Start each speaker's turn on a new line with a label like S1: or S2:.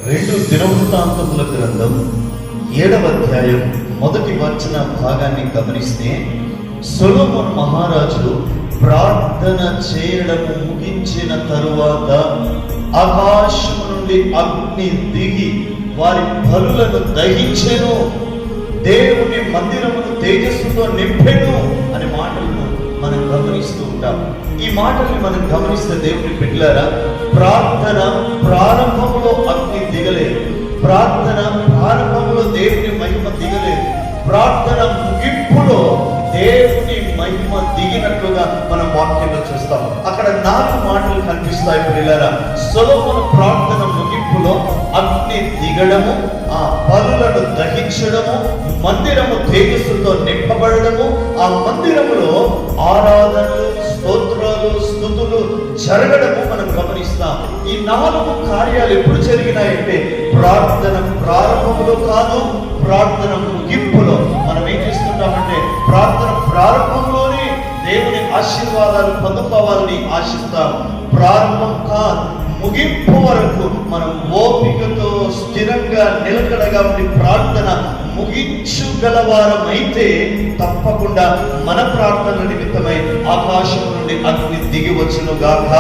S1: 2 దినవృత్తాంతముల గ్రంథం 7వ అధ్యాయం 1వ వచన భాగాన్ని గమనిస్తే, సొలొమోను మహారాజు ప్రార్థన చేయడము ముగించిన తరువాత ఆకాశము నుండి అగ్ని దిగి వారి బలులను దహించెను, దేవుని మందిరమును తేజస్సుతో నింపెను అనే మాటలను మనం గమనిస్తూ ఉంటాం. ఈ మాటల్ని మనం గమనిస్తే దేవుని బిడ్డలారా, ప్రార్థన ప్రారంభంలో అగ్ని దిగలేదు, ప్రార్థన ప్రారంభంలో దేవుని మహిమ దిగలేదు, ప్రార్థన ముగింపులో దేవుని మహిమ దిగినట్లుగా మనం వాక్యంలో చూస్తాం. అక్కడ 4 మాటలు కనిపిస్తాయి పిల్లలారా. సొలొమోను ప్రార్థన ముగింపులో అగ్ని దిగడము, ఆ బలులను దహించడము, మందిరము తేజస్సుతో నింపబడము, ఆ మందిరములో ఆరాధనలు, స్తోత్రాలు, స్తుతులు జరగడము మనం గమనిస్తాం. ఈ 4 కార్యాలు ఎప్పుడు జరిగినాయంటే ప్రార్థన ప్రారంభంలో కాదు, ప్రార్థన ముగింపులో. మనం ఏం చేస్తుంటామంటే ప్రార్థన ప్రారంభంలోనే దేవుని ఆశీర్వాదాలు పొందుకోవాలని ఆశిస్తాం. ప్రారంభం కాదు, ముగింపు వరకు మనం ఓపికతో స్థిరంగా నిలకడగా ఉండి ప్రార్థన ముగించగలవారం అయితే తప్పకుండా మన ప్రార్థన నిమిత్తమై ఆకాశం నుండి అగ్ని దిగి వచ్చును గాక.